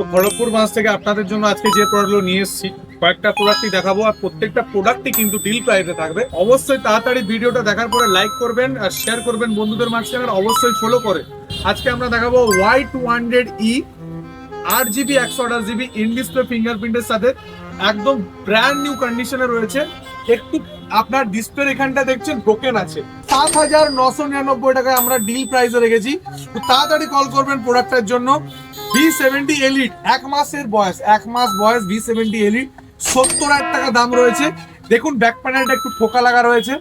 তো খড়গপুর ব্রাঞ্চ থেকে আপনাদের জন্য আজকে যে প্রোডাক্টগুলো নিয়ে এসেছি কয়েকটা প্রোডাক্টই দেখাবো, আর প্রত্যেকটা প্রোডাক্টই কিন্তু ডিল প্রাইসে থাকবে। অবশ্যই তাড়াতাড়ি ভিডিওটা দেখার পরে লাইক করবেন আর শেয়ার করবেন বন্ধুদের মাঝখানে, আর অবশ্যই ফলো করে। আজকে আমরা দেখাবো Y200E 8GB 128GB in display ফিঙ্গারপ্রিন্টের সাথে একদম ব্র্যান্ড নিউ কন্ডিশনে রয়েছে। একটু আপনার ডিসপ্লের এখানটা দেখছেন ব্রোকেন আছে। 7,999 টাকায় আমরা ডিল প্রাইসে রেখেছি। তো তাড়াতাড়ি কল করবেন প্রোডাক্টের জন্য। V70 এলিট, এক মাস বয়স V70 এলিট, 70,000 টাকা দাম রয়েছে। দেখুন ব্যাক প্যানেলটা একটু ঠোকা লাগা রয়েছে।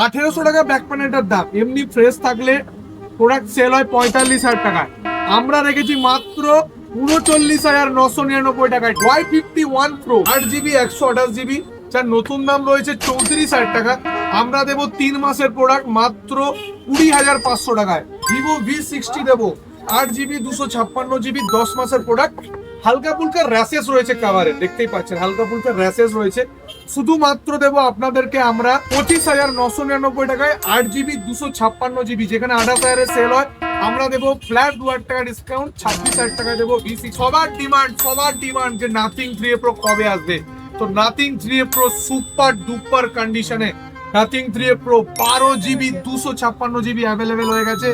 1800 টাকা ব্যাক প্যানেলটার দাম। এমনি ফ্রেশ থাকলে প্রোডাক্ট সেল হয় 45,000 টাকায়, আমরা রেখেছি মাত্র 39,999 টাকায়। Y51 Pro 8GB 128GB, যার নতুন দাম রয়েছে 34,000 টাকা, আমরা দেবো 3 মাসের প্রোডাক্ট মাত্র 20,500 টাকায়। Vivo V60 দেবো 8GB 256GB 10 মাসের প্রোডাক্ট। হালকা ফুলকা র্যাশেস রয়েছে কাভারে, দেখতেই পাচ্ছেন হালকা ফুলকা র্যাশেস রয়েছে। শুধুমাত্র দেবো আপনাদেরকে আমরা 25,999 টাকায় 8GB 256GB, যেখানে 28,000 সেল হয় আমরা দেবো ফ্ল্যাট 2,000 টাকা ডিসকাউন্ট, 26,000 টাকা দেবো V60। সবার ডিমান্ড যে নাথিং 3A Pro কবে আসবে। তো nothing 3A Pro super duper কন্ডিশনে nothing 3A Pro 12GB 256GB available হয়ে গেছে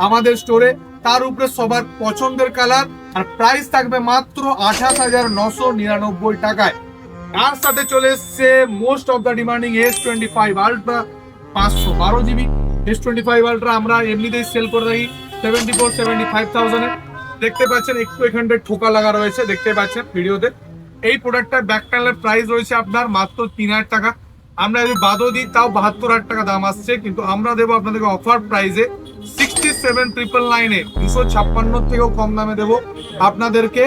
আমাদের স্টোরে। তার উপরে সবার পছন্দের কালার, আর প্রাইস থাকবে মাত্র 28,999 টাকায়। তার সাথে চলে এসছে most of the demanding S25 Ultra 512GB। S25 Ultra আমরা এমনিতেই সেল করে থাকি 74-75,000 এ। দেখতে পাচ্ছেন একটু এখানটা ঠোকা লাগা রয়েছে, দেখতে পাচ্ছেন ভিডিওতে। এই প্রোডাক্টটার ব্যাক প্যানেলের প্রাইস রয়েছে আপনার মাত্র 3,000 টাকা। আমরা যদি বাদও দিই তাও 72,000 টাকা দাম আসছে, কিন্তু আমরা দেবো আপনাদেরকে অফার প্রাইসে 67,999 এ 256 থেকেও কম দামে দেবো আপনাদেরকে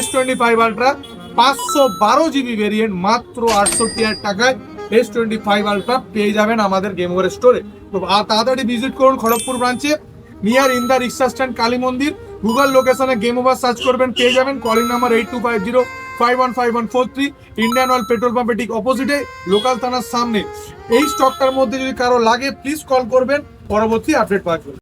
S25 Ultra 512GB ভেরিয়েন্ট মাত্র 68,000 টাকায়। S25 Ultra পেয়ে যাবেন আমাদের গেম ওভার স্টোরে। তো তাড়াতাড়ি ভিজিট করুন খড়গপুর ব্রাঞ্চে, near in the rickshaw stand Kali মন্দির। গুগল লোকেশনে গেম ওভার সার্চ করবেন, পেয়ে যাবেন। Calling number 8250515143। Indian Oil petrol পাম্পের ঠিক অপোজিটে, লোকাল থানার সামনে। এই স্টকটার মধ্যে যদি কারো লাগে প্লিজ কল করবেন, পরবর্তী আপডেট পাওয়ার জন্য।